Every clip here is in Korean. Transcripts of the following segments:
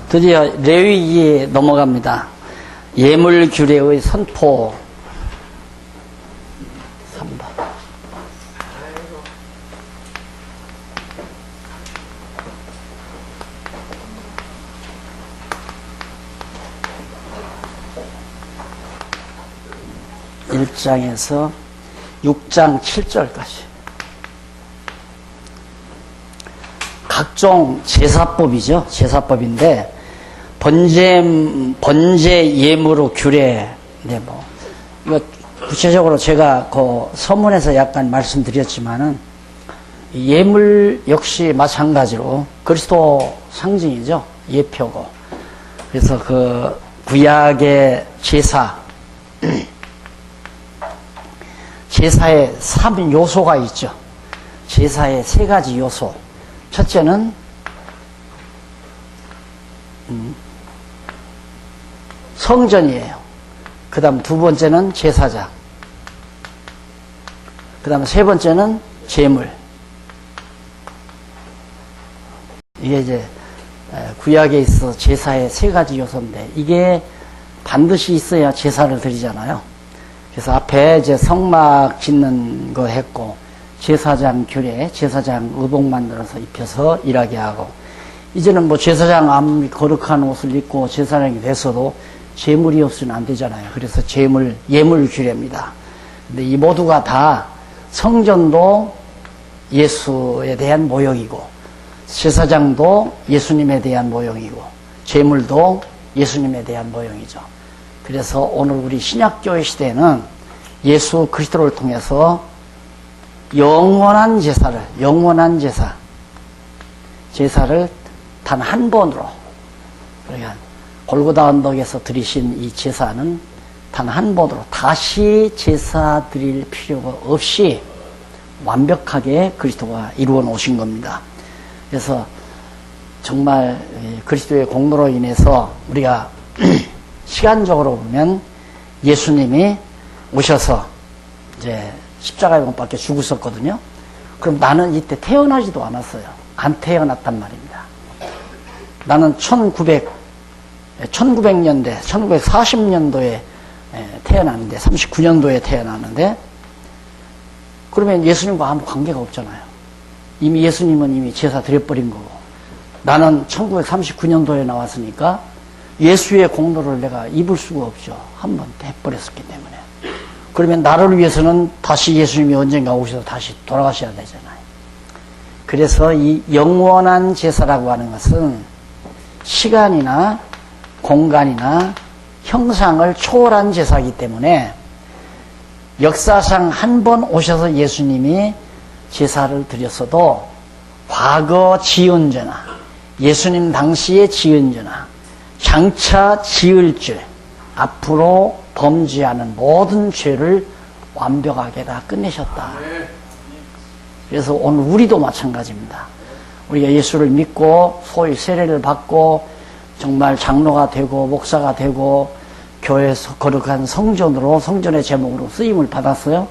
드디어 레위기에 넘어갑니다. 예물규례의 선포 3번. 일장에서 6장 7절까지. 각종 제사법이죠. 제사법인데 번제 예물로 규례. 네, 뭐 이거 구체적으로 제가 그 서문에서 약간 말씀드렸지만은 예물 역시 마찬가지로 그리스도 상징이죠. 예표고. 그래서 그 구약의 제사 제사에 3요소가 있죠. 제사에 3가지 요소. 첫째는 성전이에요. 그 다음 2번째는 제사장. 그 다음 3번째는 제물. 이게 이제 구약에 있어 제사의 3가지 요소인데 이게 반드시 있어야 제사를 드리잖아요. 그래서 앞에 이제 성막 짓는 거 했고, 제사장 규례, 제사장 의복 만들어서 입혀서 일하게 하고, 이제는 뭐 제사장 아무리 거룩한 옷을 입고 제사장이 됐어도 제물이 없으면 안 되잖아요. 그래서 예물 규례입니다. 근데 이 모두가 다 성전도 예수에 대한 모형이고, 제사장도 예수님에 대한 모형이고, 제물도 예수님에 대한 모형이죠. 그래서 오늘 우리 신약교회 시대에는 예수 그리스도를 통해서 영원한 제사를 단 한 번으로, 그러니까 골고다 언덕에서 드리신 이 제사는 단 한 번으로 다시 제사 드릴 필요가 없이 완벽하게 그리스도가 이루어 놓으신 겁니다. 그래서 정말 그리스도의 공로로 인해서 우리가 시간적으로 보면 예수님이 오셔서 이제 십자가에 못 박혀 죽으셨거든요. 그럼 나는 이때 태어나지도 않았어요. 안 태어났단 말입니다. 나는 1900년대, 1940년도에 태어났는데, 39년도에 태어났는데, 그러면 예수님과 아무 관계가 없잖아요. 이미 예수님은 이미 제사 드려버린 거고, 나는 1939년도에 나왔으니까 예수의 공로를 내가 입을 수가 없죠. 한번 해버렸었기 때문에. 그러면 나를 위해서는 다시 예수님이 언젠가 오셔서 다시 돌아가셔야 되잖아요. 그래서 이 영원한 제사라고 하는 것은 시간이나 공간이나 형상을 초월한 제사이기 때문에 역사상 한 번 오셔서 예수님이 제사를 드렸어도 과거 지은 죄나 예수님 당시에 지은 죄나 장차 지을 죄, 앞으로 범죄하는 모든 죄를 완벽하게 다 끝내셨다. 그래서 오늘 우리도 마찬가지입니다. 우리가 예수를 믿고 소위 세례를 받고 정말 장로가 되고 목사가 되고 교회에서 거룩한 성전으로, 성전의 제목으로 쓰임을 받았어요.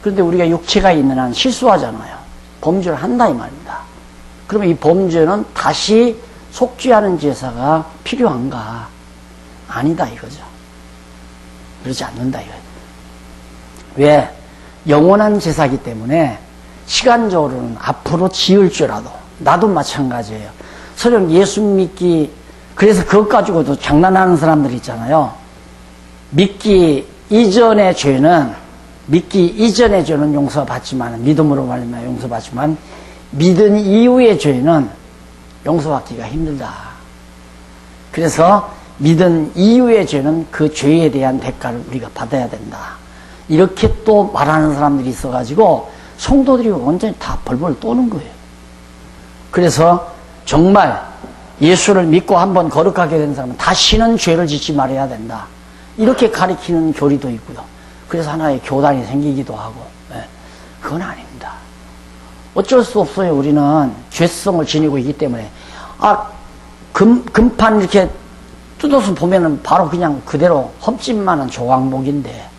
그런데 우리가 육체가 있는 한 실수하잖아요. 범죄를 한다 이 말입니다. 그러면 이 범죄는 다시 속죄하는 제사가 필요한가? 아니다 이거죠. 그렇지 않는다 이거예요. 왜? 영원한 제사이기 때문에 시간적으로는 앞으로 지을 죄라도, 나도 마찬가지예요. 설령 예수 믿기, 그래서 그것 가지고도 장난하는 사람들 있잖아요. 믿기 이전의 죄는 용서받지만, 믿음으로 말미암아 용서받지만, 믿은 이후의 죄는 용서받기가 힘들다. 그래서 믿은 이후의 죄는 그 죄에 대한 대가를 우리가 받아야 된다. 이렇게 또 말하는 사람들이 있어가지고 성도들이 완전히 다 벌벌 떠는 거예요. 그래서 정말 예수를 믿고 한번 거룩하게 된 사람은 다시는 죄를 짓지 말아야 된다. 이렇게 가리키는 교리도 있고요. 그래서 하나의 교단이 생기기도 하고. 그건 아닙니다. 어쩔 수 없어요. 우리는 죄성을 지니고 있기 때문에. 금판 이렇게 뜯어서 보면은 바로 그냥 그대로 험찜만한 조각목인데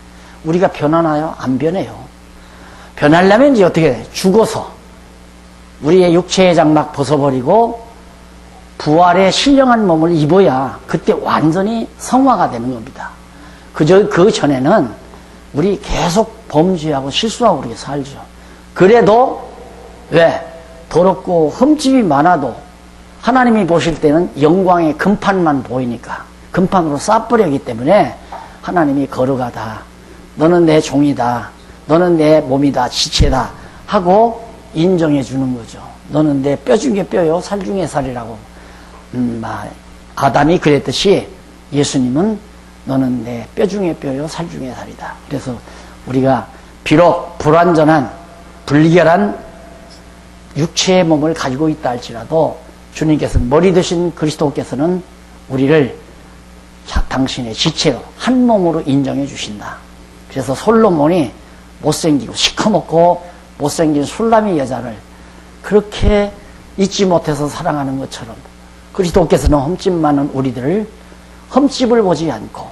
우리가 변하나요? 안 변해요. 변하려면 이제 어떻게 해? 죽어서 우리의 육체의 장막 벗어버리고 부활의 신령한 몸을 입어야 그때 완전히 성화가 되는 겁니다. 그 전에는 우리 계속 범죄하고 실수하고 그렇게 살죠. 그래도 왜? 더럽고 흠집이 많아도 하나님이 보실 때는 영광의 금판만 보이니까 금판으로 쌓아버리기 때문에 하나님이 거룩하다. 너는 내 종이다. 너는 내 몸이다. 지체다. 하고 인정해 주는 거죠. 너는 내 뼈 중에 뼈요 살 중에 살이라고. 아담이 그랬듯이 예수님은 너는 내 뼈 중에 뼈요 살 중에 살이다. 그래서 우리가 비록 불완전한 불결한 육체의 몸을 가지고 있다 할지라도 주님께서는 머리 되신 그리스도께서는 우리를 당신의 지체로 한 몸으로 인정해 주신다. 그래서 솔로몬이 못생기고 시커멓고 못생긴 술람이 여자를 그렇게 잊지 못해서 사랑하는 것처럼 그리스도께서는 흠집 많은 우리들을 흠집을 보지 않고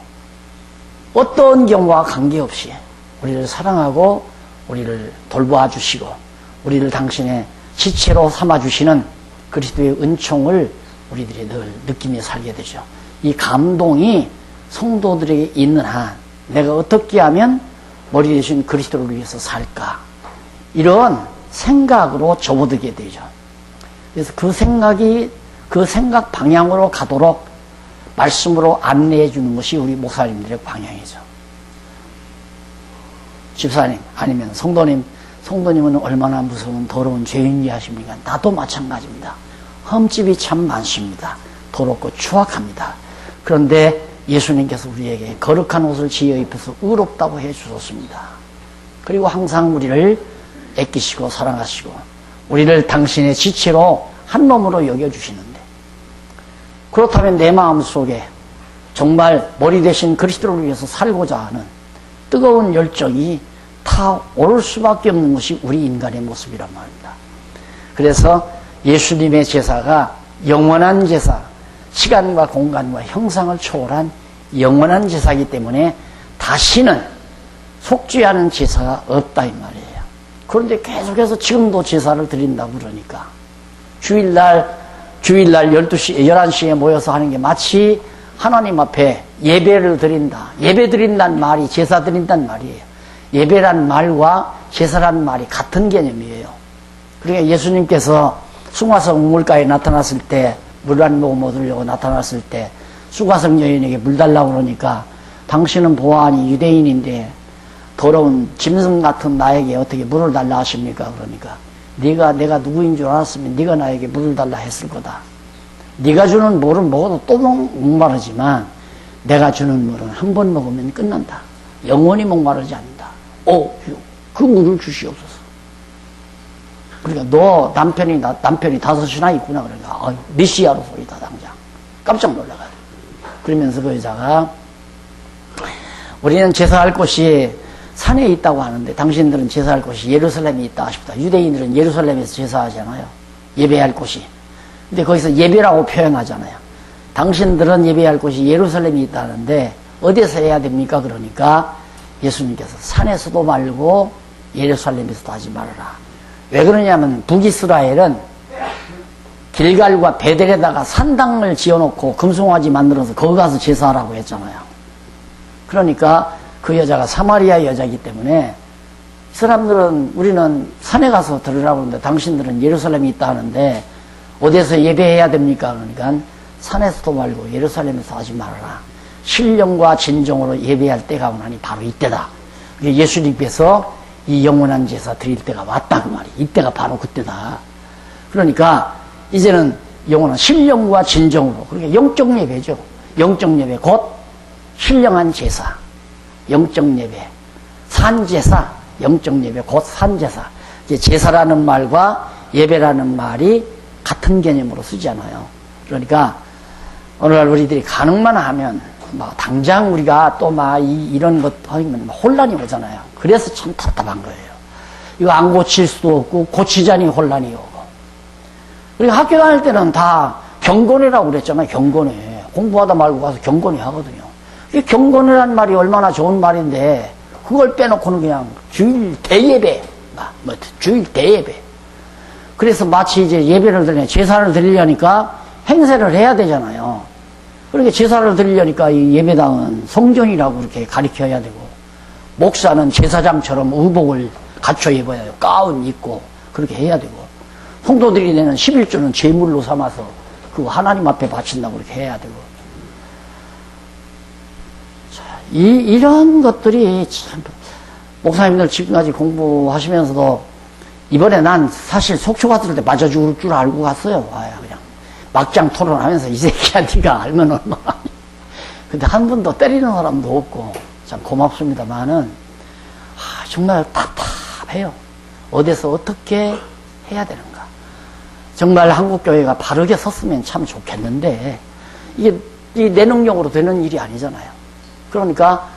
어떤 경우와 관계없이 우리를 사랑하고 우리를 돌보아 주시고 우리를 당신의 지체로 삼아 주시는 그리스도의 은총을 우리들이 늘 느끼며 살게 되죠. 이 감동이 성도들에게 있는 한 내가 어떻게 하면 머리 대신 그리스도를 위해서 살까? 이런 생각으로 접어들게 되죠. 그래서 그 생각 방향으로 가도록 말씀으로 안내해 주는 것이 우리 목사님들의 방향이죠. 집사님, 아니면 성도님은 얼마나 무서운 더러운 죄인이 하십니까? 나도 마찬가지입니다. 흠집이 참 많습니다. 더럽고 추악합니다. 그런데 예수님께서 우리에게 거룩한 옷을 지어 입혀서 의롭다고 해 주셨습니다. 그리고 항상 우리를 애끼시고 사랑하시고 우리를 당신의 지체로 한 놈으로 여겨주시는데 그렇다면 내 마음속에 정말 머리 대신 그리스도를 위해서 살고자 하는 뜨거운 열정이 다 오를 수밖에 없는 것이 우리 인간의 모습이란 말입니다. 그래서 예수님의 제사가 영원한 제사, 시간과 공간과 형상을 초월한 영원한 제사이기 때문에 다시는 속죄하는 제사가 없다 이 말이에요. 그런데 계속해서 지금도 제사를 드린다고 그러니까 주일날 12시, 11시에 모여서 하는 게 마치 하나님 앞에 예배를 드린다. 예배 드린다는 말이 제사 드린다는 말이에요. 예배란 말과 제사란 말이 같은 개념이에요. 그러니까 예수님께서 숭화성 우물가에 나타났을 때 물 한 모금 얻으려고 나타났을 때 수가성 여인에게 물 달라고 그러니까 당신은 보아하니 유대인인데 더러운 짐승 같은 나에게 어떻게 물을 달라 하십니까? 그러니까 내가 누구인 줄 알았으면 네가 나에게 물을 달라 했을 거다. 네가 주는 물은 먹어도 또 목마르지만 내가 주는 물은 한 번 먹으면 끝난다. 영원히 목마르지 않는다. 그 물을 주시옵소서. 그러니까 너 남편이 5이나 있구나. 그러니까 메시아로 소리다 당장. 깜짝 놀라가요. 그러면서 그 여자가 우리는 제사할 곳이 산에 있다고 하는데 당신들은 제사할 곳이 예루살렘에 있다 하십니다. 유대인들은 예루살렘에서 제사하잖아요. 예배할 곳이. 근데 거기서 예배라고 표현하잖아요. 당신들은 예배할 곳이 예루살렘에 있다는데 어디서 해야 됩니까? 그러니까 예수님께서 산에서도 말고 예루살렘에서도 하지 말아라. 왜 그러냐면 북이스라엘은 길갈과 베델에다가 산당을 지어놓고 금송아지 만들어서 거기 가서 제사하라고 했잖아요. 그러니까 그 여자가 사마리아 여자이기 때문에 이 사람들은 우리는 산에 가서 들으라고 하는데 당신들은 예루살렘에 있다 하는데 어디에서 예배해야 됩니까? 그러니까 산에서도 말고 예루살렘에서 하지 말아라. 신령과 진정으로 예배할 때가 오나니 바로 이때다. 예수님께서 이 영원한 제사 드릴 때가 왔다 그 말이. 이때가 바로 그때다. 그러니까 이제는 영원한 신령과 진정으로, 그러니까 영적 예배죠. 영적 예배 곧 신령한 제사, 영적 예배, 산제사, 영적 예배 곧 산제사. 이제 제사라는 말과 예배라는 말이 같은 개념으로 쓰잖아요. 그러니까 오늘날 우리들이 가능만 하면 당장 우리가 또 이런 것 하면 혼란이 오잖아요. 그래서 참 답답한 거예요. 이거 안 고칠 수도 없고 고치자니 혼란이 오고. 우리가 학교 다닐 때는 다 경건회라고 그랬잖아요. 경건회. 공부하다 말고 가서 경건회 하거든요. 이 경건회란 말이 얼마나 좋은 말인데 그걸 빼놓고는 그냥 주일 대예배, 주일 대예배. 그래서 마치 이제 예배를 드리냐 제사를 드리려니까 행세를 해야 되잖아요. 그러니까 제사를 드리려니까 이 예배당은 성전이라고 그렇게 가르쳐야 되고, 목사는 제사장처럼 의복을 갖춰 입어야 해요. 가운 입고 그렇게 해야 되고, 성도들이 내는 11조는 제물로 삼아서 그 하나님 앞에 바친다고 그렇게 해야 되고. 자, 이런 것들이 참, 목사님들 지금까지 공부하시면서도 이번에 난 사실 속초 갔을 때 맞아 죽을 줄 알고 갔어요. 와야 그냥 막장 토론하면서 이 새끼야 네가 알면 얼마나. 근데 한 번도 때리는 사람도 없고 참 고맙습니다만은 정말 답답해요. 어디서 어떻게 해야 되는가. 정말 한국교회가 바르게 섰으면 참 좋겠는데 이게 내 능력으로 되는 일이 아니잖아요. 그러니까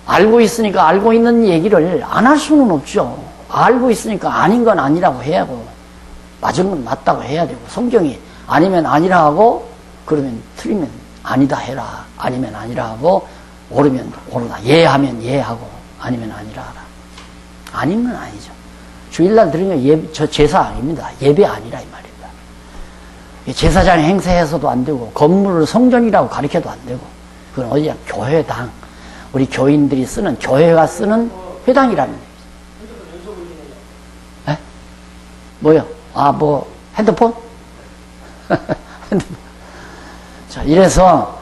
알고 있으니까 알고 있는 얘기를 안 할 수는 없죠. 알고 있으니까 아닌 건 아니라고 해야 하고 맞은 건 맞다고 해야 되고, 성경이 아니면 아니라 하고 그러면 틀리면 아니다 해라, 아니면 아니라 하고 옳으면 옳으다, 예하면 예하고 아니면 아니라 하라. 아니면 아니죠. 주일날 드리는 저 제사 아닙니다. 예배 아니라 이 말입니다. 제사장 행세해서도 안 되고 건물을 성전이라고 가르쳐도 안 되고, 그건 어디야? 교회당, 우리 교인들이 쓰는, 교회가 쓰는 회당이라는 얘기죠. 에? 뭐요? 뭐 핸드폰? 핸드폰. 자, 이래서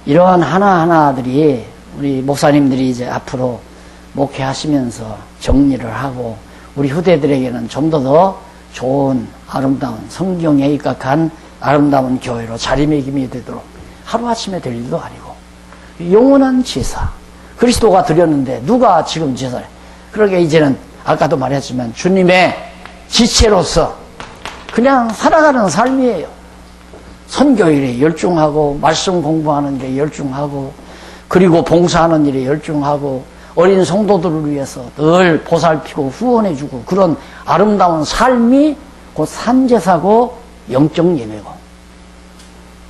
이러한 하나하나들이 우리 목사님들이 이제 앞으로 목회하시면서 정리를 하고 우리 후대들에게는 좀 더 좋은 아름다운 성경에 입각한 아름다운 교회로 자리매김이 되도록 하루아침에 될 일도 아니고 영원한 제사, 그리스도가 드렸는데 누가 지금 제사를, 그러게 이제는 아까도 말했지만 주님의 지체로서 그냥 살아가는 삶이에요. 선교일에 열중하고 말씀 공부하는 데 열중하고 그리고 봉사하는 일에 열중하고 어린 성도들을 위해서 늘 보살피고 후원해주고, 그런 아름다운 삶이 곧 산제사고 영적 예배고,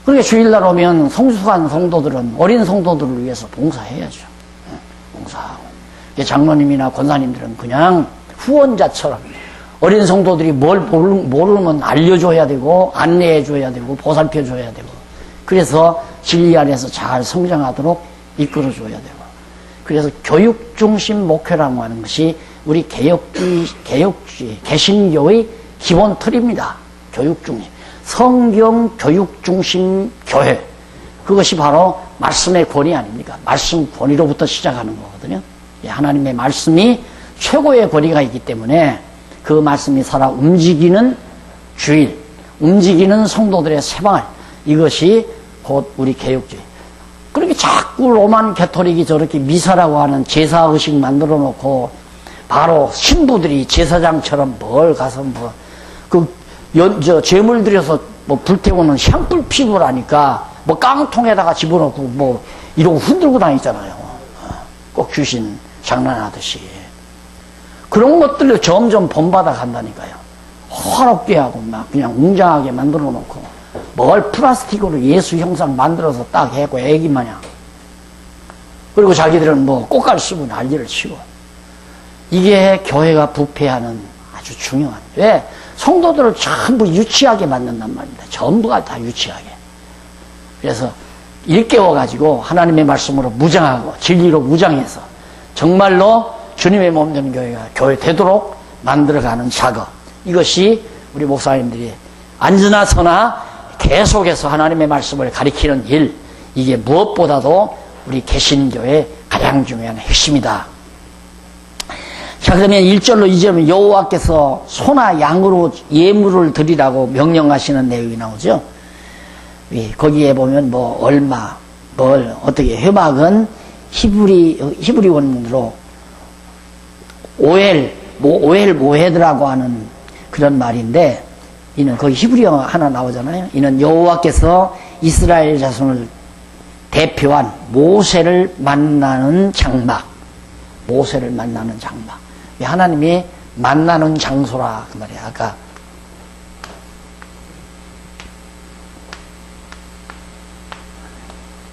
그렇게 주일날 오면 성숙한 성도들은 어린 성도들을 위해서 봉사해야죠. 봉사하고, 장로님이나 권사님들은 그냥 후원자처럼 어린 성도들이 뭘 모르면 알려줘야 되고 안내해줘야 되고 보살펴줘야 되고, 그래서 진리 안에서 잘 성장하도록 이끌어줘야 되고, 그래서 교육중심 목회라고 하는 것이 우리 개혁주의, 개신교의 기본 틀입니다. 교육중심. 성경 교육중심 교회. 그것이 바로 말씀의 권위 아닙니까? 말씀 권위로부터 시작하는 거거든요. 하나님의 말씀이 최고의 권위가 있기 때문에 그 말씀이 살아 움직이는 주일, 움직이는 성도들의 세방을, 이것이 곧 우리 개혁주의. 그렇게 자꾸 로만 가톨릭이 저렇게 미사라고 하는 제사의식 만들어 놓고 바로 신부들이 제사장처럼 뭘 가서 제물 들여서 불태우는 향불 피부라니까 깡통에다가 집어넣고 이러고 흔들고 다니잖아요. 꼭 귀신 장난하듯이. 그런 것들을 점점 본받아 간다니까요. 화롭게 하고 막 그냥 웅장하게 만들어 놓고 뭘 플라스틱으로 예수 형상 만들어서 딱 해고 애기 마냥. 그리고 자기들은 꽃갈 쓰고 난리를 치고. 이게 교회가 부패하는 아주 중요한. 왜? 성도들을 전부 유치하게 만든단 말입니다. 전부가 다 유치하게. 그래서 일깨워가지고 하나님의 말씀으로 무장하고 진리로 무장해서 정말로 주님의 몸 되는 교회가 교회 되도록 만들어가는 작업. 이것이 우리 목사님들이 앉으나 서나 계속해서 하나님의 말씀을 가리키는 일, 이게 무엇보다도 우리 개신교의 가장 중요한 핵심이다. 자, 그러면 1절로 2절은 여호와께서 소나 양으로 예물을 드리라고 명령하시는 내용이 나오죠. 거기에 보면 얼마, 어떻게, 회막은 히브리 원문으로 오헬모헤드라고 하는 그런 말인데, 이는 거기 히브리어 하나 나오잖아요. 이는 여호와께서 이스라엘 자손을 대표한 모세를 만나는 장막. 모세를 만나는 장막. 하나님이 만나는 장소라 그 말이야. 아까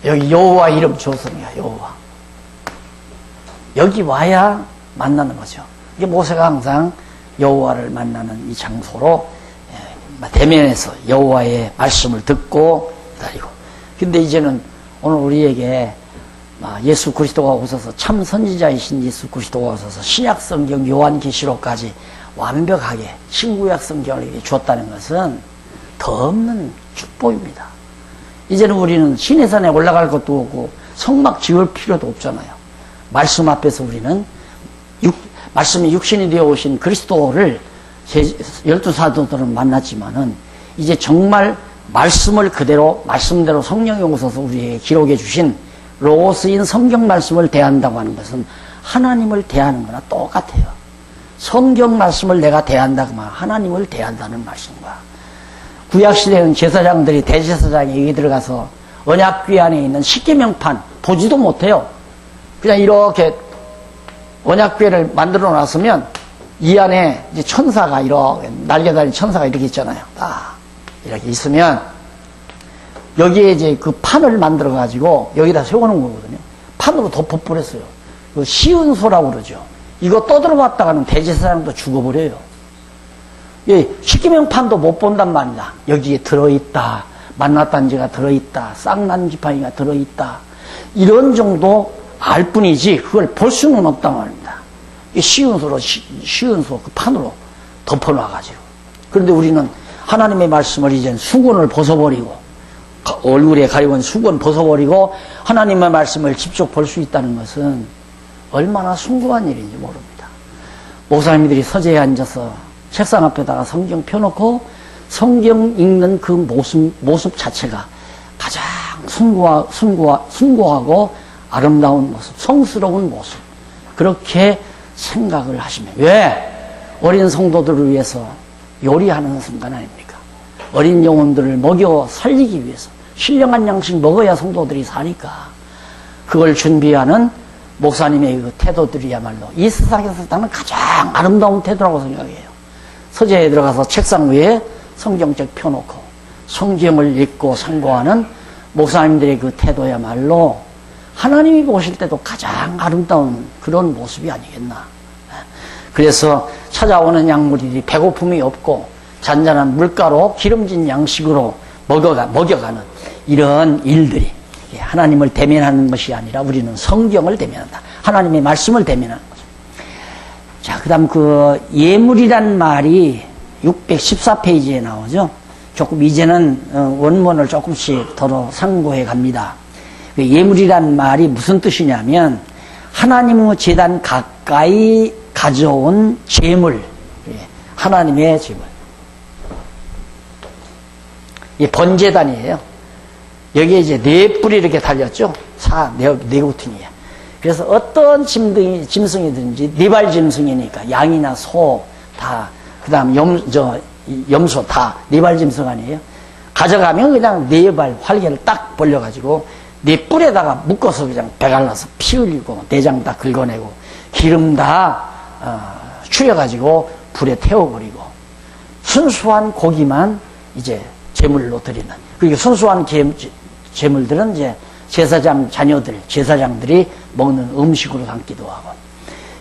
여기 여호와 이름 조성이야. 여호와. 여기 와야 만나는 거죠. 이게 모세가 항상 여호와를 만나는 이 장소로 대면해서 여호와의 말씀을 듣고 기다리고. 근데 이제는 오늘 우리에게 예수 그리스도가 오셔서 참 선지자이신 예수 그리스도가 오셔서 신약 성경 요한계시록까지 완벽하게 신구약 성경을 주었다는 것은 더 없는 축복입니다. 이제는 우리는 시내산에 올라갈 것도 없고 성막 지을 필요도 없잖아요. 말씀 앞에서 우리는 말씀이 육신이 되어 오신 그리스도를 12사도들은 만났지만은 이제 정말 말씀을 그대로 말씀대로 성령이 오셔서 우리에게 기록해 주신 로고스인 성경 말씀을 대한다고 하는 것은 하나님을 대하는 거나 똑같아요. 성경 말씀을 내가 대한다고 하면 하나님을 대한다는 말씀과, 구약시대는 제사장들이 대제사장에 여기 들어가서 언약궤 안에 있는 십계명판 보지도 못해요. 그냥 이렇게 언약궤를 만들어 놨으면 이 안에 이제 천사가 이렇게 날개 달린 천사가 이렇게 있잖아요. 딱 이렇게 있으면 여기에 이제 그 판을 만들어 가지고 여기다 세워놓은 거거든요. 판으로 덮어버렸어요. 그 시은소라고 그러죠. 이거 떠들어봤다가는 대제사장도 죽어버려요. 예, 십계명판도 못 본단 말이다. 여기에 들어있다. 만나단지가 들어있다. 쌍난 지팡이가 들어있다. 이런 정도 알 뿐이지 그걸 볼 수는 없단 말입니다. 시은소로 그 판으로 덮어놔가지고. 그런데 우리는 하나님의 말씀을 이제 수건을 벗어버리고, 얼굴에 가리고 있는 수건 벗어버리고 하나님의 말씀을 직접 볼 수 있다는 것은 얼마나 숭고한 일인지 모릅니다. 목사님들이 서재에 앉아서 책상 앞에다가 성경 펴놓고 성경 읽는 그 모습 자체가 가장 숭고하고 아름다운 모습, 성스러운 모습, 그렇게 생각을 하시면, 왜? 어린 성도들을 위해서 요리하는 순간 아닙니까? 어린 영혼들을 먹여 살리기 위해서 신령한 양식 먹어야 성도들이 사니까 그걸 준비하는 목사님의 그 태도들이야말로 이 세상에서 나는 가장 아름다운 태도라고 생각해요. 서재에 들어가서 책상 위에 성경책 펴놓고 성경을 읽고 상고하는 목사님들의 그 태도야말로 하나님이 보실 때도 가장 아름다운 그런 모습이 아니겠나. 그래서 찾아오는 양무리들이 배고픔이 없고 잔잔한 물가로 기름진 양식으로 먹여가는 이런 일들이 하나님을 대면하는 것이 아니라 우리는 성경을 대면한다. 하나님의 말씀을 대면하는 거죠. 자, 그 다음 그 예물이란 말이 614페이지에 나오죠. 조금 이제는 원문을 조금씩 더 상고해 갑니다. 예물이란 말이 무슨 뜻이냐면 하나님의 제단 가까이 가져온 제물, 하나님의 제물. 이 번제단이에요. 여기에 이제 네 뿔이 이렇게 달렸죠. 네 구퉁이야. 그래서 어떤 짐승이든지 네발 짐승이니까 양이나 소 다, 그 다음 염소 다 네발 짐승 아니에요. 가져가면 그냥 네 발 활개를 딱 벌려가지고 네 뿔에다가 묶어서 그냥 배갈라서 피 흘리고 내장 다 긁어내고 기름 다 추려가지고 불에 태워버리고 순수한 고기만 이제 제물로 드리는. 그리고 순수한 제물들은 이제 제사장 자녀들, 제사장들이 먹는 음식으로 삼기도 하고,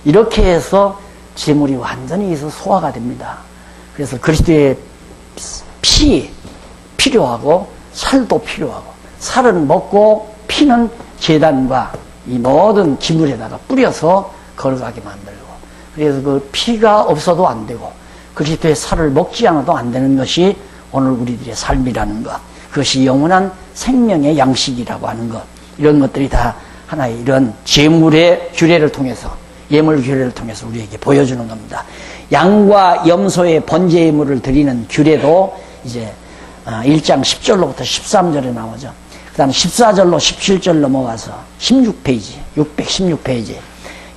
이렇게 해서 제물이 완전히 소화가 됩니다. 그래서 그리스도의 피 필요하고 살도 필요하고, 살은 먹고 피는 제단과 이 모든 기물에다가 뿌려서 걸어가게 만들고, 그래서 그 피가 없어도 안 되고 그리스도의 살을 먹지 않아도 안 되는 것이 오늘 우리들의 삶이라는 것, 그것이 영원한 생명의 양식이라고 하는 것, 이런 것들이 다 하나의 이런 제물의 규례를 통해서, 예물 규례를 통해서 우리에게 보여주는 겁니다. 양과 염소의 번제 예물을 드리는 규례도 이제 1장 10절로부터 13절에 나오죠. 그 다음에 14절로 17절 넘어가서 16페이지, 616페이지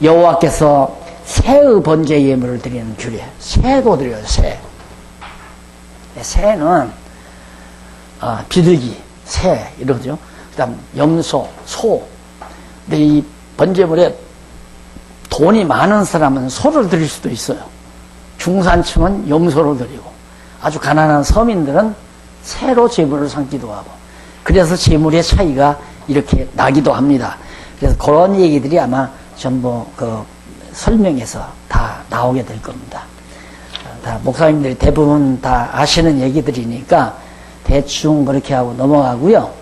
여호와께서 새의 번제 예물을 드리는 규례, 새도 드려요. 새는 비둘기, 새 이러죠. 그 다음 염소, 소. 근데 이 번제물에 돈이 많은 사람은 소를 드릴 수도 있어요. 중산층은 염소를 드리고, 아주 가난한 서민들은 새로 제물을 삼기도 하고, 그래서 제물의 차이가 이렇게 나기도 합니다. 그래서 그런 얘기들이 아마 전부 그 설명에서 다 나오게 될 겁니다. 다 목사님들이 대부분 다 아시는 얘기들이니까 대충 그렇게 하고 넘어가고요.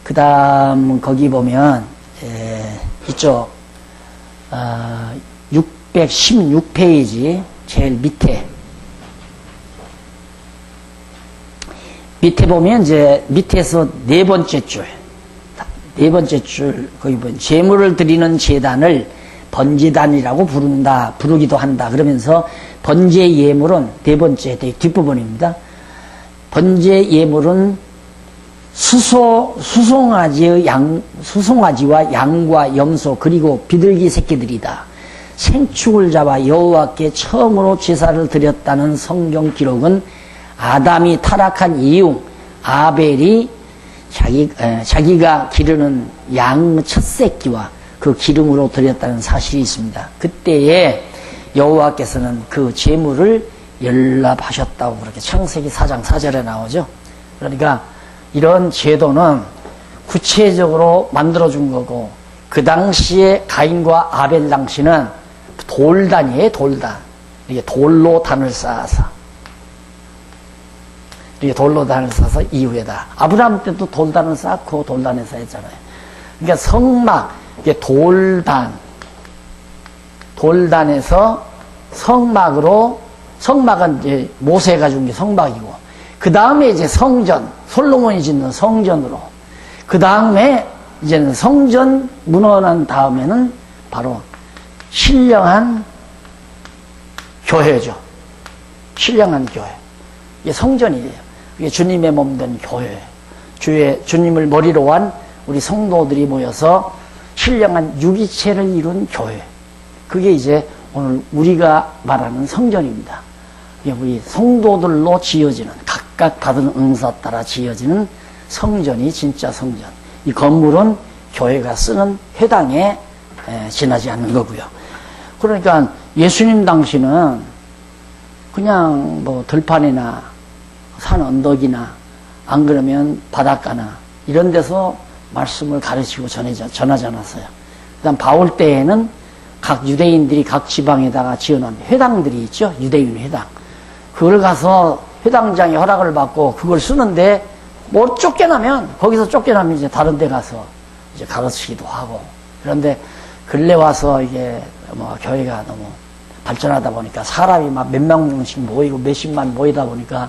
그 다음 거기 보면 이쪽 616페이지 제일 밑에 보면 이제 밑에서 네 번째 줄 거기 보면 제물을 드리는 제단을 번제단이라고 부르기도 한다. 그러면서 번제 예물은 네 번째 뒷부분입니다. 번제 예물은 수송아지와 양과 염소 그리고 비둘기 새끼들이다. 생축을 잡아 여호와께 처음으로 제사를 드렸다는 성경 기록은 아담이 타락한 이후 아벨이 자기가 기르는 양 첫 새끼와 그 기름으로 드렸다는 사실이 있습니다. 그때에 여호와께서는 그 제물을 연락하셨다고 그렇게 창세기 4장 4절에 나오죠. 그러니까 이런 제도는 구체적으로 만들어준 거고, 그 당시에 가인과 아벨 당시는 돌단이에요. 돌단. 이게 돌로 단을 쌓아서 이후에다 아브라함 때도 돌단을 쌓고 돌단에서 했잖아요. 그러니까 성막, 이게 돌단에서 성막은 이제 모세가 준 게 성막이고, 그 다음에 이제 성전, 솔로몬이 짓는 성전으로, 그 다음에 이제는 성전 무너난 다음에는 바로 신령한 교회죠. 신령한 교회. 이게 성전이에요. 이게 주님의 몸 된 교회. 주님을 머리로 한 우리 성도들이 모여서 신령한 유기체를 이룬 교회. 그게 이제 오늘 우리가 말하는 성전입니다. 이게 우리 성도들로 지어지는, 각각 받은 은사 따라 지어지는 성전이 진짜 성전. 이 건물은 교회가 쓰는 회당에 지나지 않는 거고요. 그러니까 예수님 당시는 그냥 뭐 들판이나 산 언덕이나 안 그러면 바닷가나 이런 데서 말씀을 가르치고 전하지 않았어요. 그다음 바울 때에는 각 유대인들이 각 지방에다가 지어놓은 회당들이 있죠. 유대인 회당. 그걸 가서 회당장의 허락을 받고 그걸 쓰는데 뭐 거기서 쫓겨나면 이제 다른 데 가서 이제 가르치기도 하고. 그런데 근래 와서 이게 뭐 교회가 너무 발전하다 보니까 사람이 막 몇만 명씩 모이고 몇십만 모이다 보니까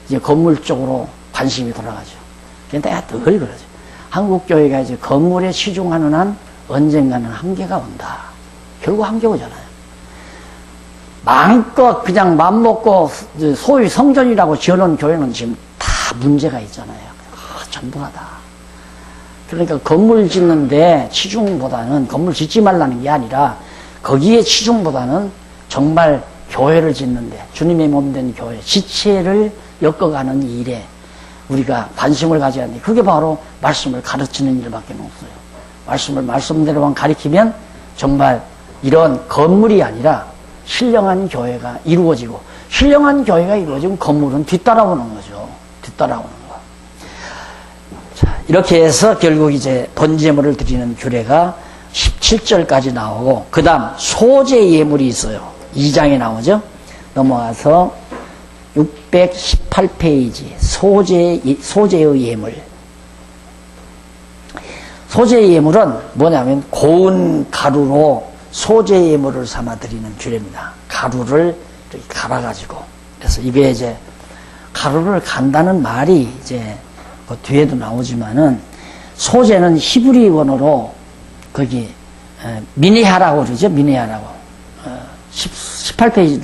이제 건물 쪽으로 관심이 돌아가죠. 그런데 내가 늘 그러죠. 한국 교회가 이제 건물에 치중하는 한 언젠가는 한계가 온다. 결국 한계 오잖아요. 마음껏 그냥 맘먹고 소위 성전이라고 지어놓은 교회는 지금 다 문제가 있잖아요. 전부가 다. 그러니까 건물 짓는데 치중보다는, 건물 짓지 말라는 게 아니라 거기에 치중보다는 정말 교회를 짓는데, 주님의 몸된 교회, 지체를 엮어가는 일에 우리가 관심을 가져야 하는데, 그게 바로 말씀을 가르치는 일밖에 없어요. 말씀을 말씀대로만 가르치면 정말 이런 건물이 아니라 신령한 교회가 이루어지고, 신령한 교회가 이루어지면 건물은 뒤따라오는 거죠. 뒤따라오는 거. 자, 이렇게 해서 결국 이제 번제물을 드리는 규례가 17절까지 나오고, 그 다음 소제 예물이 있어요. 2장에 나오죠. 넘어가서 618페이지 소제의 예물. 소제 예물은 뭐냐면 고운 가루로 소제 예물을 삼아 드리는 규례입니다. 가루를 이렇게 갈아가지고. 그래서 이게 이제 가루를 간다는 말이 이제 그 뒤에도 나오지만은, 소제는 히브리 원어로 거기 미네하라고 그러죠. 미네하라고. 18페이지,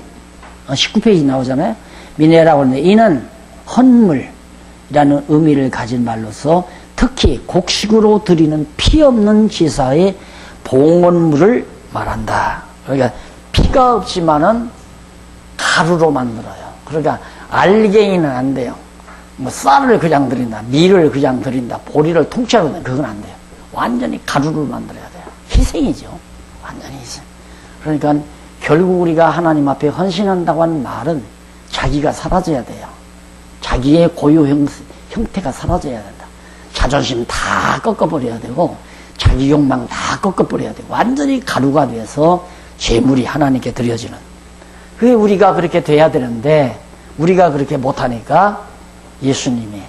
19페이지 나오잖아요. 미네라고 하는데, 이는 헌물이라는 의미를 가진 말로서 특히 곡식으로 드리는 피 없는 제사의 봉헌물을 말한다. 그러니까 피가 없지만은 가루로 만들어요. 그러니까 알갱이는 안 돼요. 뭐 쌀을 그냥 드린다, 밀을 그냥 드린다, 보리를 통째로 드린다, 그건 안 돼요. 완전히 가루를 만들어야 돼요. 희생이죠. 완전히 희생. 그러니까 결국 우리가 하나님 앞에 헌신한다고 하는 말은 자기가 사라져야 돼요. 자기의 고유 형태가 사라져야 된다. 자존심 다 꺾어버려야 되고, 자기 욕망 다 꺾어버려야 되고, 완전히 가루가 돼서 제물이 하나님께 드려지는 그게 우리가 그렇게 돼야 되는데 우리가 그렇게 못하니까 예수님이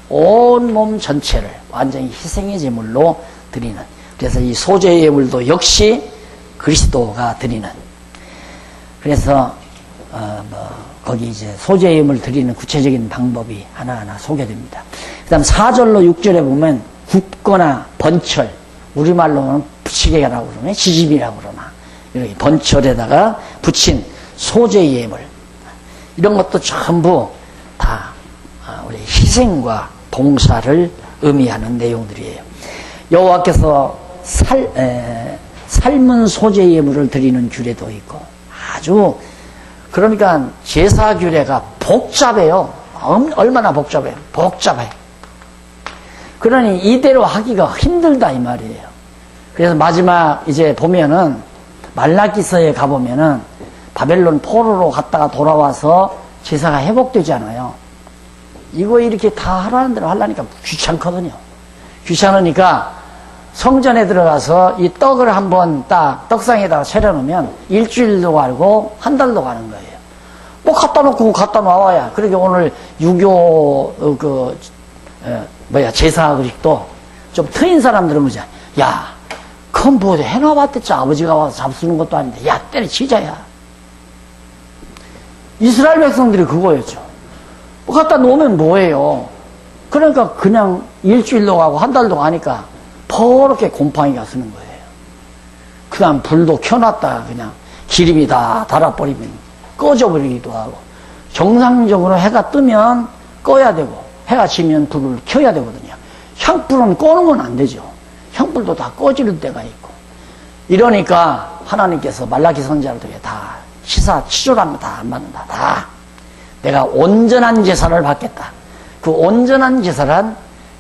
온몸 전체를 완전히 희생의 제물로 드리는, 그래서 이 소재 예물도 역시 그리스도가 드리는, 그래서 거기 이제 소재 예물 드리는 구체적인 방법이 하나하나 소개됩니다. 그 다음 4절로 6절에 보면 굽거나 번철, 우리말로는 부치개라고 그러네, 지짐이라고 그러나, 이렇게 번철에다가 붙인 소재 예물, 이런 것도 전부 다 우리 희생과 봉사를 의미하는 내용들이에요. 여호와께서 삶은 소재 예물을 드리는 규례도 있고, 아주 그러니까 제사 규례가 복잡해요. 얼마나 복잡해요. 그러니 이대로 하기가 힘들다 이 말이에요. 그래서 마지막 이제 보면은 말라기서에 가보면은 바벨론 포로로 갔다가 돌아와서 제사가 회복되지 않아요. 이거 이렇게 다 하라는 대로 하려니까 귀찮거든요. 귀찮으니까 성전에 들어가서 이 떡을 한번 딱 떡상에다가 차려놓으면 일주일도 가고 한 달도 가는 거예요. 뭐 갖다 놓고 갖다 놔와야. 그러니까 오늘 유교 제사 의식도 좀 트인 사람들은 뭐지? 야, 그건 뭐 해놔봤댔지. 아버지가 와서 잡수는 것도 아닌데. 야, 때려치자야. 이스라엘 백성들이 그거였죠. 뭐 갖다 놓으면 뭐예요? 그러니까 그냥 일주일도 가고 한 달도 가니까 퍼렇게 곰팡이가 쓰는 거예요. 그 다음 불도 켜놨다가 그냥 기름이 다 달아버리면 꺼져버리기도 하고, 정상적으로 해가 뜨면 꺼야 되고 해가 지면 불을 켜야 되거든요. 향불은 꺼는 건 안 되죠. 향불도 다 꺼지는 때가 있고, 이러니까 하나님께서 말라기 선지자를 통해 다 치졸하면 다 안 받는다. 다 내가 온전한 제사를 받겠다. 그 온전한 제사란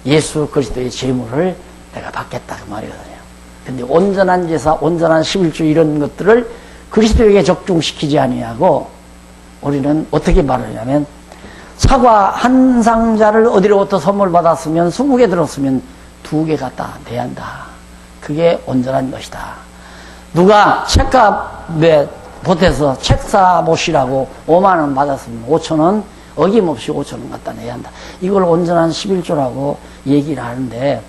예수 그리스도의 제물을 내가 받겠다 그 말이거든요. 근데 온전한 제사, 온전한 11조 이런 것들을 그리스도에게 적중시키지 아니하고 우리는 어떻게 말하냐면, 사과 한 상자를 어디로부터 선물 받았으면 20개 들었으면 2개 갖다 내야 한다. 그게 온전한 것이다. 누가 책값에 보태서 책 사보시라고 5만 원 받았으면 5천 원 어김없이 5천 원 갖다 내야 한다. 이걸 온전한 11조라고 얘기를 하는데,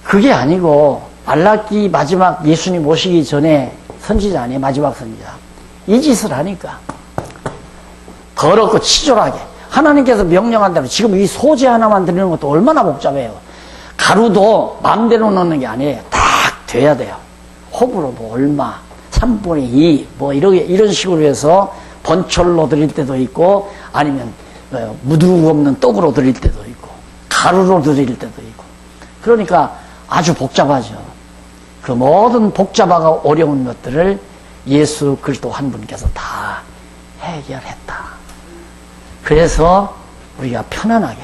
그게 아니고 말라기 마지막 예수님 오시기 전에 선지자 아니에요. 마지막 선지자. 이 짓을 하니까 더럽고 치졸하게 하나님께서 명령한 대로, 지금 이 소재 하나만 드리는 것도 얼마나 복잡해요. 가루도 마음대로 넣는 게 아니에요. 딱 돼야 돼요. 호불호 뭐 얼마 3분의 2 뭐 이런 식으로 해서 번철로 드릴 때도 있고, 아니면 무드르고 없는 떡으로 드릴 때도 있고, 가루로 드릴 때도 있고, 그러니까 아주 복잡하죠. 그 모든 복잡하고 어려운 것들을 예수 그리스도 한 분께서 다 해결했다. 그래서 우리가 편안하게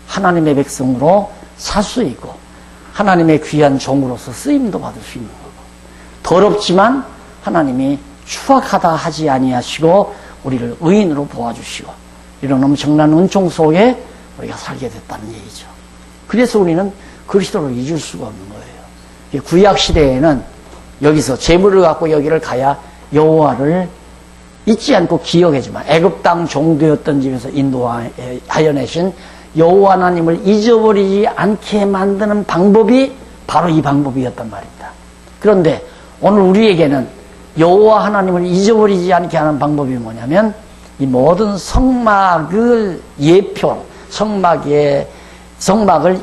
하나님의 백성으로 살 수 있고, 하나님의 귀한 종으로서 쓰임도 받을 수 있는 거고, 더럽지만 하나님이 추악하다 하지 아니하시고 우리를 의인으로 보아주시고, 이런 엄청난 은총 속에 우리가 살게 됐다는 얘기죠. 그래서 우리는 그리스도를 잊을 수가 없는 거예요. 구약 시대에는 여기서 재물을 갖고 여기를 가야 여호와를 잊지 않고 기억해주만, 애굽 땅 종되었던 집에서 인도하여 내신 여호와 하나님을 잊어버리지 않게 만드는 방법이 바로 이 방법이었단 말입니다. 그런데 오늘 우리에게는 여호와 하나님을 잊어버리지 않게 하는 방법이 뭐냐면, 이 모든 성막을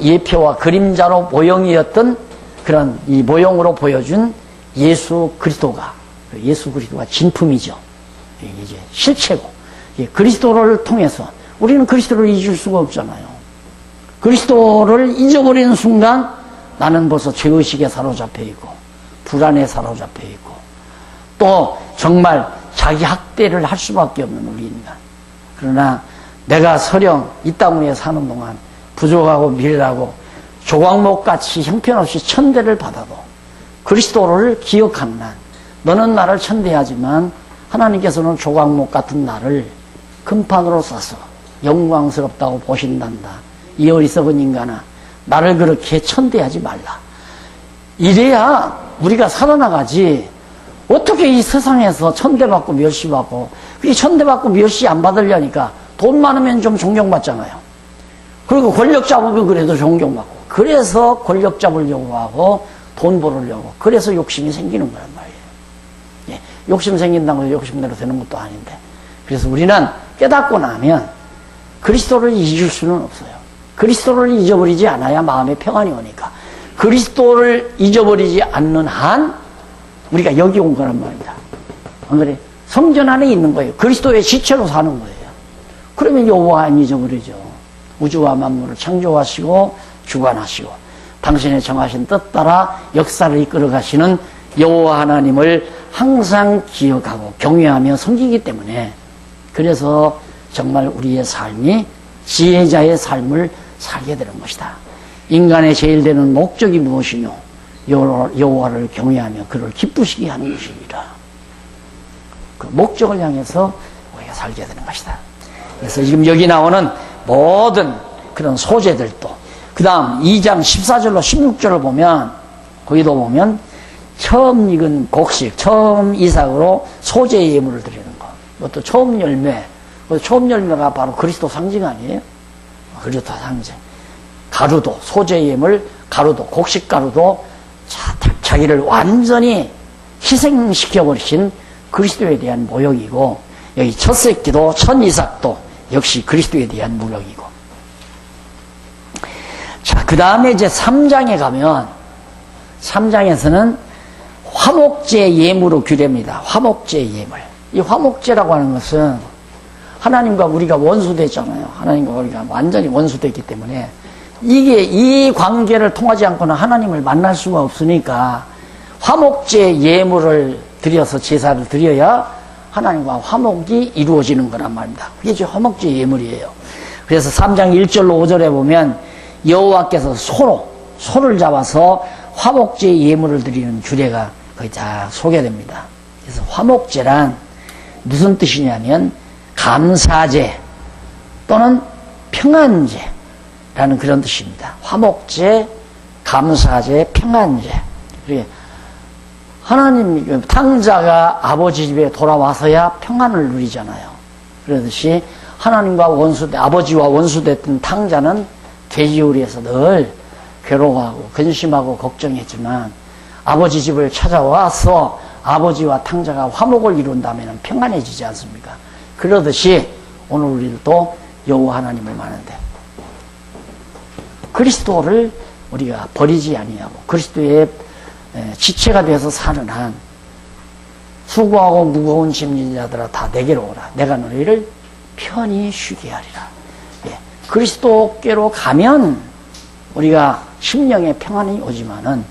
예표와 그림자로 모형이었던 그런 이 모형으로 보여준 예수 그리스도가 진품이죠. 이제 실체고, 그리스도를 통해서 우리는 그리스도를 잊을 수가 없잖아요. 그리스도를 잊어버리는 순간 나는 벌써 죄의식에 사로잡혀 있고, 불안에 사로잡혀 있고, 또 정말 자기 학대를 할 수밖에 없는 우리 인간. 그러나 내가 설령 이 땅 위에 사는 동안 부족하고 미련하고 조각목같이 형편없이 천대를 받아도 그리스도를 기억하는 난, 너는 나를 천대하지만 하나님께서는 조각목 같은 나를 금판으로 싸서 영광스럽다고 보신단다. 이 어리석은 인간아, 나를 그렇게 천대하지 말라. 이래야 우리가 살아나가지. 어떻게 이 세상에서 천대받고 멸시받고, 그게 천대받고 멸시 안 받으려니까 돈 많으면 좀 존경받잖아요. 그리고 권력 잡으면 그래도 존경받고, 그래서 권력 잡으려고 하고 돈 벌으려고, 그래서 욕심이 생기는 거란 말이에요. 예, 욕심 생긴다고 해서 욕심대로 되는 것도 아닌데, 그래서 우리는 깨닫고 나면 그리스도를 잊을 수는 없어요. 그리스도를 잊어버리지 않아야 마음에 평안이 오니까. 그리스도를 잊어버리지 않는 한 우리가 여기 온 거란 말이다. 안 그래? 성전 안에 있는 거예요. 그리스도의 지체로 사는 거예요. 그러면 여호와 안 잊어버리죠. 우주와 만물을 창조하시고 주관하시고 당신의 정하신 뜻 따라 역사를 이끌어 가시는 여호와 하나님을 항상 기억하고 경외하며 섬기기 때문에, 그래서 정말 우리의 삶이 지혜자의 삶을 살게 되는 것이다. 인간의 제일 되는 목적이 무엇이뇨? 여호와를 경외하며 그를 기쁘시게 하는 것이니라. 그 목적을 향해서 우리가 살게 되는 것이다. 그래서 지금 여기 나오는 모든 그런 소재들도, 그 다음 2장 14절로 16절을 보면, 거기도 보면 처음 익은 곡식, 처음 이삭으로 소재의 예물을 드리는 것, 그것도 처음 열매, 처음 열매가 바로 그리스도 상징 아니에요? 그리스도 상징. 가루도, 소재의 예물, 가루도, 곡식 가루도 자기를 완전히 희생시켜버리신 그리스도에 대한 모형이고, 여기 첫 새끼도, 첫 이삭도 역시 그리스도에 대한 모형이고. 자, 그 다음에 이제 3장에 가면, 3장에서는 화목제 예물로 규례입니다. 화목제 예물. 이 화목제라고 하는 것은 하나님과 우리가 원수됐잖아요. 하나님과 우리가 완전히 원수됐기 때문에 이게 이 관계를 통하지 않고는 하나님을 만날 수가 없으니까 화목제 예물을 드려서 제사를 드려야 하나님과 화목이 이루어지는 거란 말입니다. 그게 이제 화목제 예물이에요. 그래서 3장 1절로 5절에 보면 여호와께서 소를 잡아서 화목제 예물을 드리는 규례가 거기 다 소개됩니다. 그래서 화목제란 무슨 뜻이냐면 감사제 또는 평안제라는 그런 뜻입니다. 화목제, 감사제, 평안제. 하나님 탕자가 아버지 집에 돌아와서야 평안을 누리잖아요. 그러듯이 하나님과 아버지와 원수됐던 탕자는 돼지우리에서 늘 괴로워하고 근심하고 걱정했지만 아버지 집을 찾아와서 아버지와 탕자가 화목을 이룬다면 평안해지지 않습니까? 그러듯이 오늘 우리도 여호와 하나님을 만는데 그리스도를 우리가 버리지 아니하고 그리스도의 지체가 되어서 사는 한 수고하고 무거운 짐진 자들아 다 내게로 오라. 내가 너희를 편히 쉬게 하리라. 예, 그리스도께로 가면 우리가 심령의 평안이 오지만은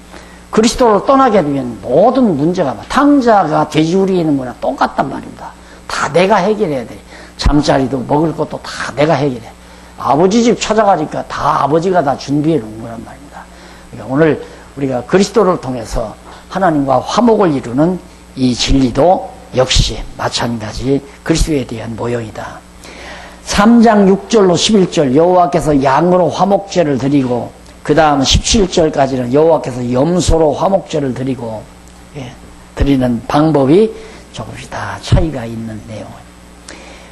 그리스도를 떠나게 되면 모든 문제가 탕자가 돼지우리에 있는 거나 똑같단 말입니다. 다 내가 해결해야 돼. 잠자리도 먹을 것도 다 내가 해결해. 아버지 집 찾아가니까 다 아버지가 다 준비해 놓은 거란 말입니다. 그러니까 오늘 우리가 그리스도를 통해서 하나님과 화목을 이루는 이 진리도 역시 마찬가지 그리스도에 대한 모형이다. 3장 6절로 11절 여호와께서 양으로 화목제를 드리고 그 다음 17절까지는 여호와께서 염소로 화목제를 드리고 드리는 방법이 조금씩 다 차이가 있는 내용을.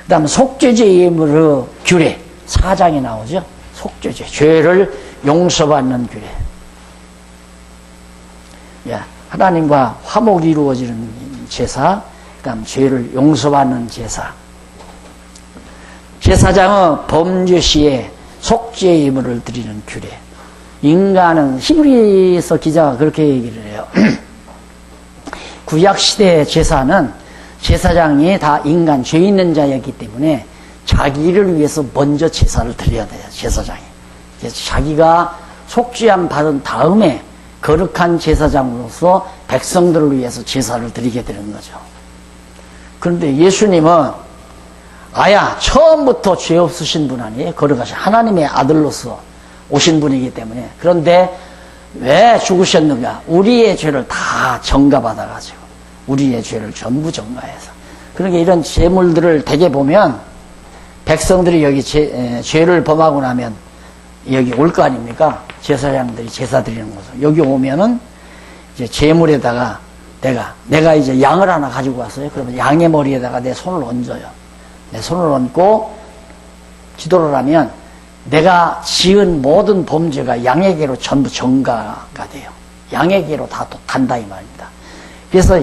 그 다음 속죄제 예물의 규례 4장에 나오죠. 속죄제, 죄를 용서받는 규례. 하나님과 화목이 이루어지는 제사, 그 다음 죄를 용서받는 제사. 제사장은 범죄 시에 속죄 예물을 드리는 규례. 인간은 히브리서 기자가 그렇게 얘기를 해요. 구약시대 제사는 제사장이 다 인간, 죄 있는 자였기 때문에 자기를 위해서 먼저 제사를 드려야 돼요, 제사장이. 그래서 자기가 속죄함 받은 다음에 거룩한 제사장으로서 백성들을 위해서 제사를 드리게 되는 거죠. 그런데 예수님은 처음부터 죄 없으신 분 아니에요? 거룩하신 하나님의 아들로서 오신 분이기 때문에. 그런데 왜 죽으셨는가? 우리의 죄를 다 전가받아가지고 우리의 죄를 전부 전가해서. 그러니까 이런 제물들을 대개 보면 백성들이 여기 죄를 범하고 나면 여기 올 거 아닙니까? 제사장들이 제사 드리는 곳을. 여기 오면은 이제 제물에다가 내가 이제 양을 하나 가지고 왔어요. 그러면 양의 머리에다가 내 손을 얹어요. 내 손을 얹고 기도를 하면 내가 지은 모든 범죄가 양에게로 전부 전가가 돼요. 양에게로 다 간다 이 말입니다. 그래서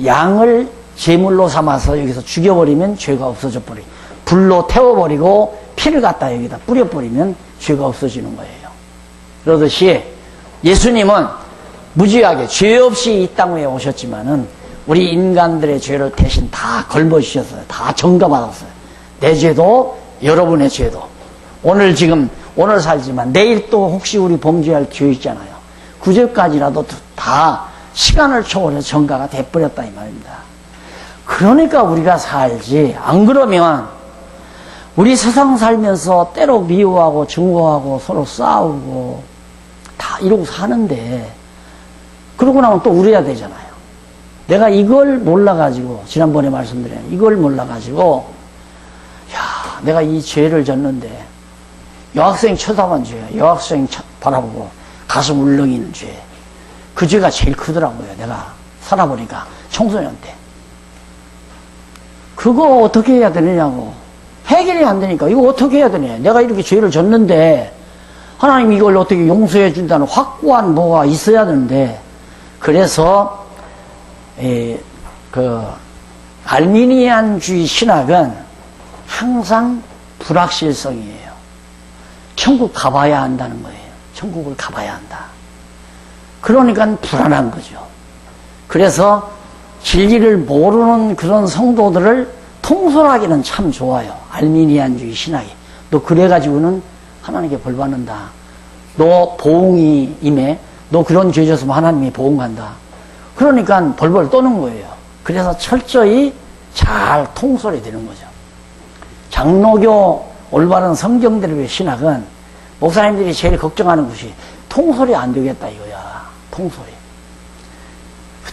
양을 제물로 삼아서 여기서 죽여버리면 죄가 없어져 버려요. 불로 태워버리고 피를 갖다 여기다 뿌려버리면 죄가 없어지는 거예요. 그러듯이 예수님은 무지하게 죄 없이 이 땅 위에 오셨지만은 우리 인간들의 죄를 대신 다 걸머주셨어요. 다 전가받았어요. 내 죄도 여러분의 죄도. 오늘 살지만 내일 또 혹시 우리 범죄할 죄 있잖아요. 그 죄까지라도 다 시간을 초월해서 전가가 돼버렸다 이 말입니다. 그러니까 우리가 살지. 안 그러면 우리 세상 살면서 때로 미워하고 증오하고 서로 싸우고 다 이러고 사는데 그러고 나면 또 울어야 되잖아요. 내가 이걸 몰라가지고 지난번에 말씀드린 이걸 몰라가지고 야 내가 이 죄를 졌는데 여학생 쳐다본 죄, 여학생 바라보고 가슴 울렁이는 죄, 그 죄가 제일 크더라고요. 내가 살아보니까 청소년 때 그거 어떻게 해야 되느냐고. 해결이 안 되니까 이거 어떻게 해야 되냐. 내가 이렇게 죄를 졌는데 하나님 이걸 어떻게 용서해 준다는 확고한 뭐가 있어야 되는데 그래서 알미니안주의 신학은 항상 불확실성이에요. 천국 가봐야 한다는 거예요. 천국을 가봐야 한다. 그러니까 불안한 거죠. 그래서 진리를 모르는 그런 성도들을 통솔하기는 참 좋아요. 알미니안주의 신학이. 너 그래가지고는 하나님께 벌 받는다. 너 보응이 임해. 너 그런 죄 졌으면 하나님이 보응한다. 그러니까 벌벌 떠는 거예요. 그래서 철저히 잘 통솔이 되는 거죠. 장로교 올바른 성경대로의 신학은 목사님들이 제일 걱정하는 것이 통솔이 안 되겠다 이거야.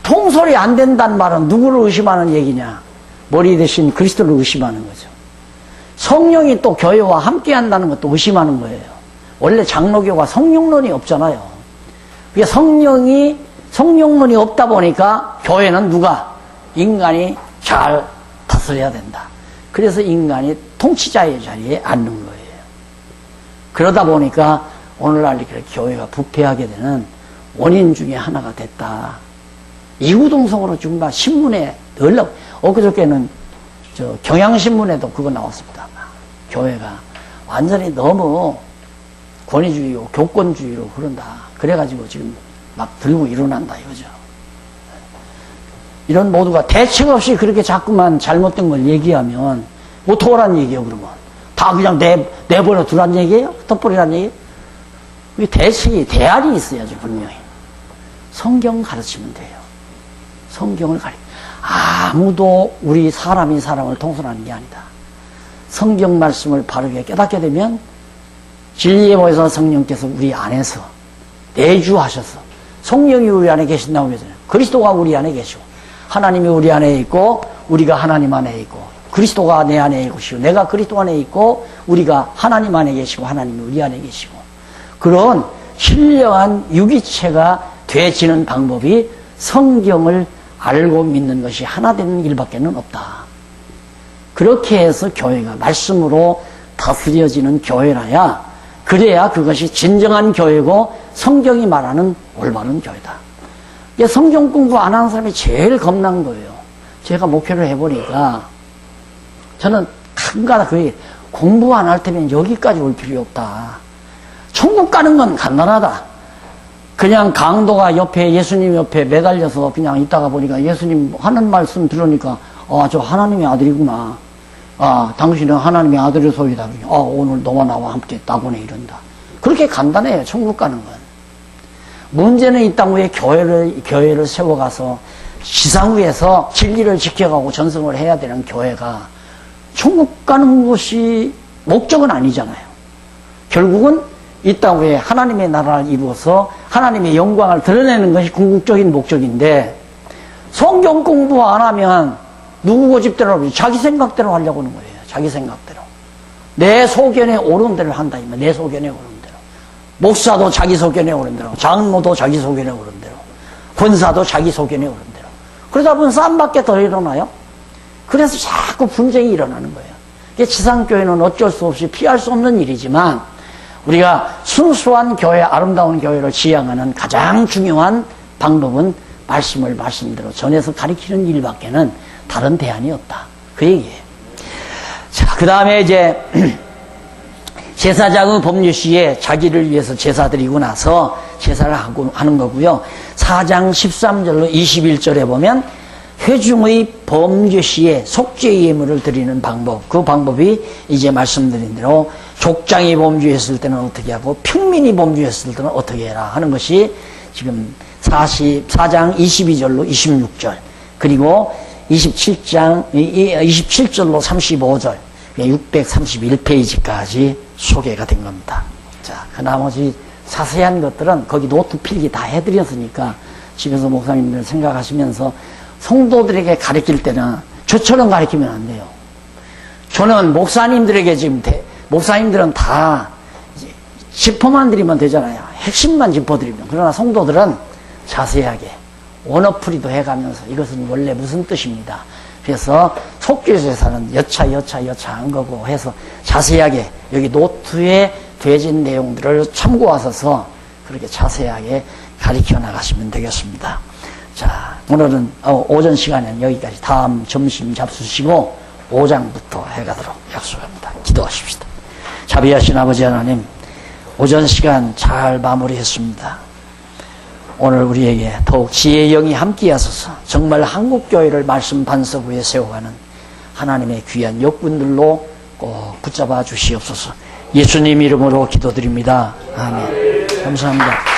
통솔이 안 된다는 말은 누구를 의심하는 얘기냐. 머리 대신 그리스도를 의심하는 거죠. 성령이 또 교회와 함께 한다는 것도 의심하는 거예요. 원래 장로교가 성령론이 없잖아요. 그게 성령론이 없다 보니까 교회는 누가? 인간이 잘 다스려야 된다. 그래서 인간이 통치자의 자리에 앉는 거예요. 그러다 보니까 오늘날 이렇게 교회가 부패하게 되는 원인 중에 하나가 됐다. 이구동성으로 정말 신문에 늘 엊그저께는 경향신문에도 그거 나왔습니다. 교회가 완전히 너무 권위주의고 교권주의로 그런다. 그래가지고 지금 막 들고 일어난다 이거죠. 이런 모두가 대책 없이 그렇게 자꾸만 잘못된 걸 얘기하면 어떡하란 얘기예요 그러면. 다 그냥 내버려 두란 얘기예요? 덮버리란 얘기예요? 이게 대책이, 대안이 있어야지 분명히. 성경 가르치면 돼요. 성경을 아무도 우리 사람이 사람을 통솔하는 게 아니다. 성경 말씀을 바르게 깨닫게 되면 진리의 보혜사 성령께서 우리 안에서 내주하셔서 성령이 우리 안에 계신다고 그러잖아요. 그리스도가 우리 안에 계시고 하나님이 우리 안에 있고 우리가 하나님 안에 있고 그리스도가 내 안에 계시고 내가 그리스도 안에 있고 우리가 하나님 안에 계시고 하나님이 우리 안에 계시고 그런 신령한 유기체가 되어지는 방법이 성경을 알고 믿는 것이 하나 되는 일밖에 없다. 그렇게 해서 교회가 말씀으로 다스려지는 교회라야 그래야 그것이 진정한 교회고 성경이 말하는 올바른 교회다. 성경 공부 안 하는 사람이 제일 겁난 거예요. 제가 목회를 해보니까 저는 가끔가다 그 얘기 공부 안 할 테면 여기까지 올 필요 없다. 천국 가는 건 간단하다. 그냥 강도가 옆에 예수님 옆에 매달려서 그냥 있다가 보니까 예수님 하는 말씀 들으니까 저 하나님의 아들이구나. 당신은 하나님의 아들이소이다. 오늘 너와 나와 함께 따보네 이런다. 그렇게 간단해요. 천국 가는 건. 문제는 이 땅 위에 교회를 세워가서 지상 위에서 진리를 지켜가고 전승을 해야 되는 교회가 천국 가는 것이 목적은 아니잖아요. 결국은 이 땅 위에 하나님의 나라를 이루어서 하나님의 영광을 드러내는 것이 궁극적인 목적인데 성경 공부 안 하면 누구 고집대로 자기 생각대로 하려고 하는 거예요. 자기 생각대로. 내 소견에 옳은 대로 한다. 내 소견에 옳은 대로. 목사도 자기 소견에 옳은 대로. 장로도 자기 소견에 옳은 대로. 권사도 자기 소견에 옳은 대로. 그러다 보면 싸움밖에 더 일어나요. 그래서 자꾸 분쟁이 일어나는 거예요. 이게 지상교회는 어쩔 수 없이 피할 수 없는 일이지만 우리가 순수한 교회, 아름다운 교회를 지향하는 가장 중요한 방법은 말씀을 말씀대로 전해서 가르치는 일밖에는 다른 대안이 없다. 그 얘기예요. 자, 그 다음에 이제 제사장의 법률시에 자기를 위해서 제사 드리고 나서 제사를 하는 거고요. 4장 13절로 21절에 보면 회중의 범죄시에 속죄의 예물을 드리는 방법, 그 방법이 이제 말씀드린 대로 족장이 범죄했을 때는 어떻게 하고 평민이 범죄했을 때는 어떻게 해라 하는 것이 지금 4장 22절로 26절 그리고 27절로 35절 631페이지까지 소개가 된 겁니다. 자, 그 나머지 자세한 것들은 거기 노트 필기 다 해드렸으니까 집에서 목사님들 생각하시면서 성도들에게 가르칠 때는 저처럼 가르치면 안 돼요. 저는 목사님들에게 지금 목사님들은 다 짚어만 드리면 되잖아요. 핵심만 짚어드리면. 그러나 성도들은 자세하게 원어풀이도 해가면서 이것은 원래 무슨 뜻입니다. 그래서 속죄제사는 여차한 거고 해서 자세하게 여기 노트에 되어진 내용들을 참고하셔서 그렇게 자세하게 가르쳐 나가시면 되겠습니다. 자, 오늘은 오전 시간에는 여기까지. 다음 점심 잡수시고 5장부터 해가도록 약속합니다. 기도하십시다. 자비하신 아버지 하나님, 오전 시간 잘 마무리했습니다. 오늘 우리에게 더욱 지혜의 영이 함께 하소서. 정말 한국교회를 말씀 반석 위에 세워가는 하나님의 귀한 역군들로 꼭 붙잡아 주시옵소서. 예수님 이름으로 기도드립니다. 아멘. 감사합니다.